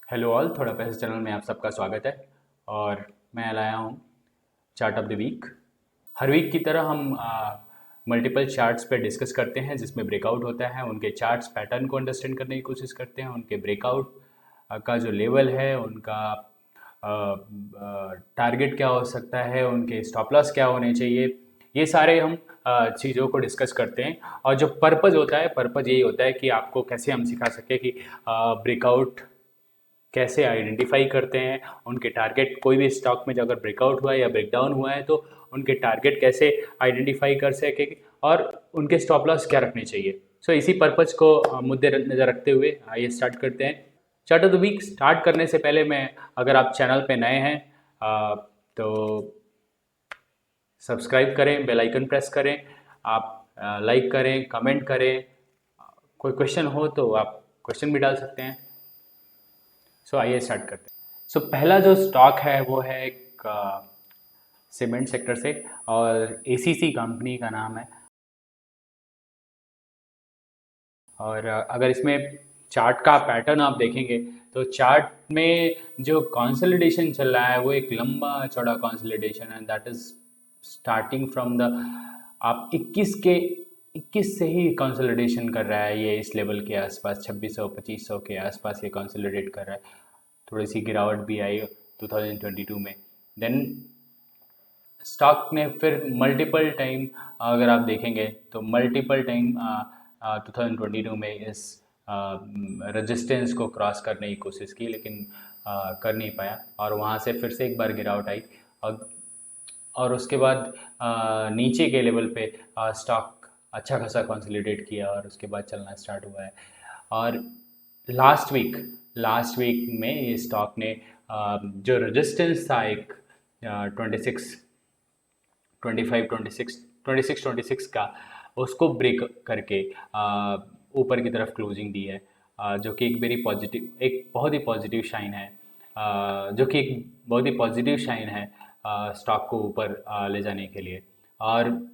Hello all, थोड़ा पैसे channel में आप सबका स्वागत है। और मैं लाया हूँ चार्ट ऑफ द वीक। हर वीक की तरह हम मल्टीपल चार्ट्स पे डिस्कस करते हैं जिसमें ब्रेकआउट होता है। उनके चार्ट्स पैटर्न को अंडरस्टैंड करने की कोशिश करते हैं, उनके ब्रेकआउट का जो लेवल है, उनका टारगेट क्या हो सकता है, उनके स्टॉप लॉस क्या होने चाहिए, ये सारे हम चीज़ों को डिस्कस करते हैं। और जो पर्पज़ होता है, पर्पज़ यही होता है कि आपको कैसे हम सिखा सकें कि ब्रेकआउट कैसे आइडेंटिफाई करते हैं, उनके टारगेट, कोई भी स्टॉक में जो अगर ब्रेकआउट हुआ है या ब्रेकडाउन हुआ है तो उनके टारगेट कैसे आइडेंटिफाई कर सके और उनके स्टॉप लॉस क्या रखने चाहिए। सो इसी पर्पज़ को मुद्दे नज़र रखते हुए आइए स्टार्ट करते हैं। Chart of the week start करने से पहले मैं, अगर आप चैनल पे नए हैं तो सब्सक्राइब करें, बेल आइकन प्रेस करें, आप लाइक करें, कमेंट करें। कोई क्वेश्चन हो तो आप क्वेश्चन भी डाल सकते हैं। सो आइए स्टार्ट करते हैं। सो पहला जो स्टॉक है वो है एक सीमेंट सेक्टर से, और एसीसी कंपनी का नाम है। और अगर इसमें चार्ट का पैटर्न आप देखेंगे तो चार्ट में जो कंसोलिडेशन चल रहा है वो एक लंबा चौड़ा कंसोलिडेशन है। That is starting from the, आप 21 से ही कंसोलिडेशन कर रहा है। ये इस लेवल के आसपास 2600 2500 के आसपास ये कंसोलिडेट कर रहा है। थोड़ी सी गिरावट भी आई 2022 में। देन स्टॉक ने फिर मल्टीपल टाइम, अगर आप देखेंगे तो मल्टीपल टाइम 2022 में इस रेजिस्टेंस को क्रॉस करने की कोशिश की, लेकिन कर नहीं पाया और वहाँ से फिर से एक बार गिरावट आई। और और उसके बाद नीचे के लेवल पे स्टॉक अच्छा खासा कंसोलिडेट किया और उसके बाद चलना स्टार्ट हुआ है। और लास्ट वीक में ये स्टॉक ने जो रेजिस्टेंस था एक 26 25 26 का, उसको ब्रेक करके ऊपर की तरफ क्लोजिंग दी है। जो कि एक बहुत ही पॉजिटिव शाइन है। जो कि एक बहुत ही पॉजिटिव शाइन है स्टॉक को ऊपर ले जाने के लिए। और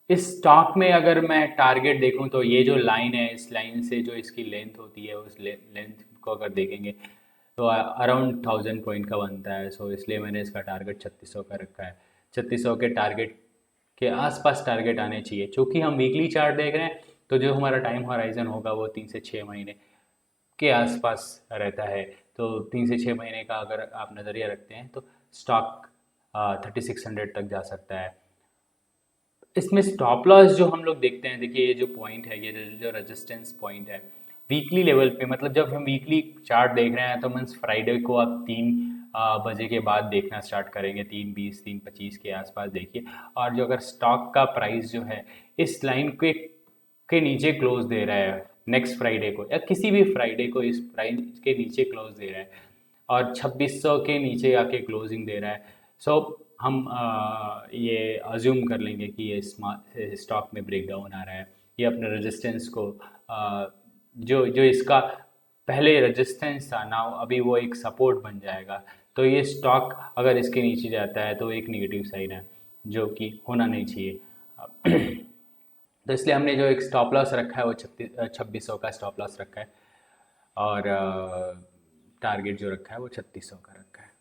इस स्टॉक में अगर मैं टारगेट देखूं तो ये जो लाइन है, इस लाइन से जो इसकी लेंथ होती है उस लेंथ को अगर देखेंगे तो अराउंड 1000 पॉइंट का बनता है। सो इसलिए मैंने इसका टारगेट 3600 का रखा है। 3600 के टारगेट के आसपास टारगेट आने चाहिए। चूँकि हम वीकली चार्ट देख रहे हैं तो जो हमारा टाइम हॉराइजन होगा वो 3 से 6 महीने के आसपास रहता है। तो 3 से 6 महीने का अगर आप नज़रिया रखते हैं तो स्टॉक 3600 तक जा सकता है। इसमें स्टॉप लॉस जो हम लोग देखते हैं, देखिए ये जो पॉइंट है, ये जो रेजिस्टेंस पॉइंट है वीकली लेवल पे, मतलब जब हम वीकली चार्ट देख रहे हैं तो मीन्स फ्राइडे को आप 3 बजे के बाद देखना स्टार्ट करेंगे। 3:20 3:25 के आसपास देखिए। और जो अगर स्टॉक का प्राइस जो है इस लाइन के नीचे क्लोज दे रहा है नेक्स्ट फ्राइडे को, या किसी भी फ्राइडे को इस प्राइस के नीचे क्लोज दे रहा है और 2600 के नीचे आके क्लोजिंग दे रहा है, सो हम ये अज्यूम कर लेंगे कि ये स्टॉक में ब्रेकडाउन आ रहा है। ये अपने रेजिस्टेंस को जो जो इसका पहले रेजिस्टेंस था ना, अभी वो एक सपोर्ट बन जाएगा। तो ये स्टॉक अगर इसके नीचे जाता है तो एक नेगेटिव साइन है जो कि होना नहीं चाहिए। तो इसलिए हमने जो एक स्टॉप लॉस रखा है वो 2600 का स्टॉप लॉस रखा है। और टारगेट जो रखा है वो 3600 का रखा है,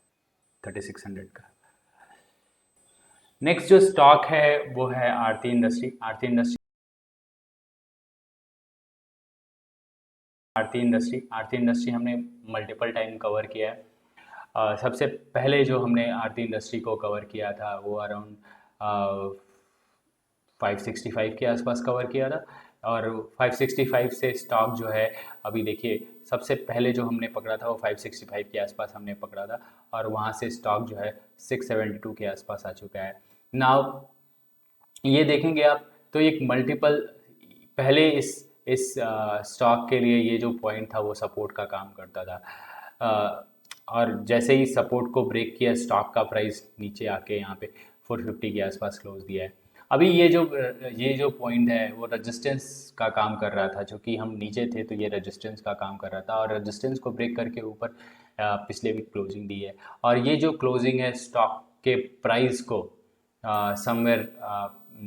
3600 का। नेक्स्ट जो स्टॉक है वो है आरती इंडस्ट्री हमने मल्टीपल टाइम कवर किया है। सबसे पहले जो हमने आरती इंडस्ट्री को कवर किया था वो अराउंड 565 के आसपास कवर किया था। और 565 से स्टॉक जो है, अभी देखिए सबसे पहले जो हमने पकड़ा था वो 565 के आसपास हमने पकड़ा था और वहाँ से स्टॉक जो है 672 के आसपास आ चुका है। नाउ ये देखेंगे आप तो एक मल्टीपल, पहले इस स्टॉक के लिए ये जो पॉइंट था वो सपोर्ट का काम करता था। और जैसे ही सपोर्ट को ब्रेक किया स्टॉक का प्राइस नीचे आके यहाँ पे 450 के आसपास क्लोज दिया है। अभी ये जो पॉइंट है वो रेजिस्टेंस का काम कर रहा था। चूँकि हम नीचे थे तो ये रेजिस्टेंस का काम कर रहा था और रेजिस्टेंस को ब्रेक करके ऊपर पिछले वीक क्लोजिंग दी है। और ये जो क्लोजिंग है स्टॉक के प्राइस को समवेयर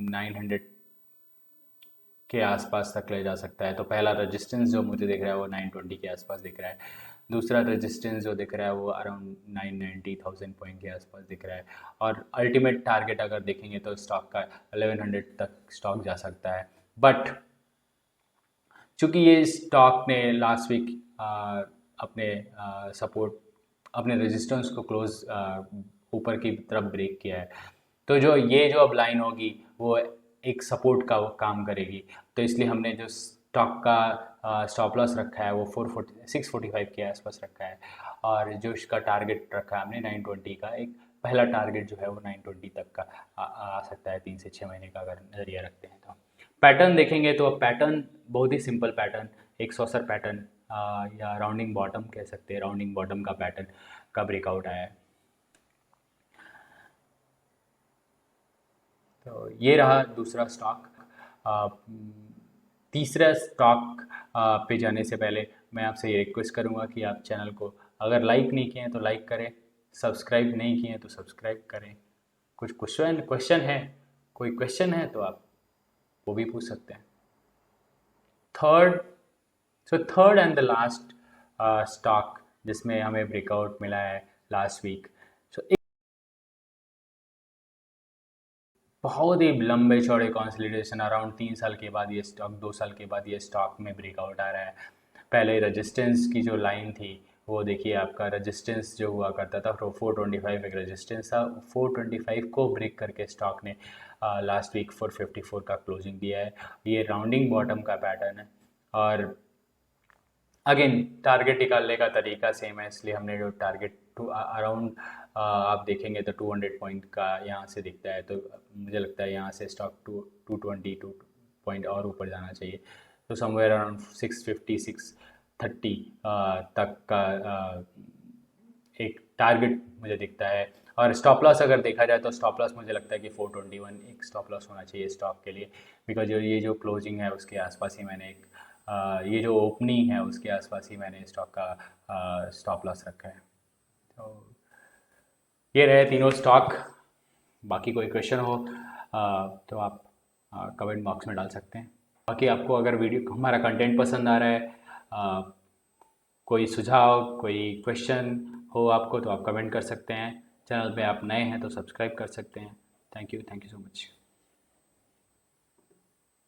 900 के आसपास तक ले जा सकता है। तो पहला रेजिस्टेंस जो मुझे दिख रहा है वो 920 के आसपास दिख रहा है। दूसरा रेजिस्टेंस जो दिख रहा है वो अराउंड 990,000 पॉइंट के आसपास दिख रहा है। और अल्टीमेट टारगेट अगर देखेंगे तो स्टॉक का 1100 तक स्टॉक जा सकता है। बट चूँकि ये स्टॉक ने लास्ट वीक अपने सपोर्ट अपने रेजिस्टेंस को क्लोज ऊपर की तरफ ब्रेक किया है, तो जो अब लाइन होगी वो एक सपोर्ट का वो काम करेगी। तो इसलिए हमने जो स्टॉक का स्टॉप लॉस रखा है वो 645 के आसपास रखा है। और जो इसका टारगेट रखा है हमने 920 का, एक पहला टारगेट जो है वो 920 तक का आ सकता है 3 से 6 महीने का अगर नज़रिया रखते हैं। तो पैटर्न देखेंगे तो पैटर्न बहुत ही सिंपल पैटर्न, एक सॉसर पैटर्न या राउंडिंग बॉटम कह सकते हैं, राउंडिंग बॉटम का पैटर्न का ब्रेकआउट आया है। तो ये रहा दूसरा स्टॉक। तीसरा स्टॉक पे जाने से पहले मैं आपसे ये रिक्वेस्ट करूँगा कि आप चैनल को अगर लाइक नहीं किए हैं तो लाइक करें, सब्सक्राइब नहीं किए हैं तो सब्सक्राइब करें। कुछ क्वेश्चन है, कोई क्वेश्चन है तो आप वो भी पूछ सकते हैं। Third third and the last stock जिसमें हमें ब्रेकआउट मिला है लास्ट वीक। बहुत ही लंबे चौड़े कंसोलिडेशन, अराउंड 3 साल के बाद ये स्टॉक 2 साल के बाद ये स्टॉक में ब्रेकआउट आ रहा है। पहले रेजिस्टेंस की जो लाइन थी वो देखिए, आपका रेजिस्टेंस जो हुआ करता था तो 425 एक रेजिस्टेंस था। 425 को ब्रेक करके स्टॉक ने लास्ट वीक 454 का क्लोजिंग दिया है। ये राउंडिंग बॉटम का पैटर्न है। और अगेन टारगेट निकालने का तरीका सेम है, इसलिए हमने जो टारगेट टू अराउंड आप देखेंगे तो 200 पॉइंट का यहाँ से दिखता है। तो मुझे लगता है यहाँ से स्टॉक 222 पॉइंट और ऊपर जाना चाहिए। तो समवेयर अराउंड 650 630 तक का एक टारगेट मुझे दिखता है। और स्टॉप लॉस अगर देखा जाए तो स्टॉप लॉस मुझे लगता है कि 421 एक स्टॉप लॉस होना चाहिए स्टॉक के लिए। बिकॉज ये जो क्लोजिंग है उसके आसपास ही मैंने एक ये जो ओपनिंग है उसके आसपास ही मैंने स्टॉक का स्टॉप लॉस रखा है। तो ये रहे तीनों स्टॉक। बाकी कोई क्वेश्चन हो तो आप कमेंट बॉक्स में डाल सकते हैं। बाकी आपको अगर वीडियो हमारा कंटेंट पसंद आ रहा है, कोई सुझाव कोई क्वेश्चन हो आपको तो आप कमेंट कर सकते हैं। चैनल पे आप नए हैं तो सब्सक्राइब कर सकते हैं। Thank you so much.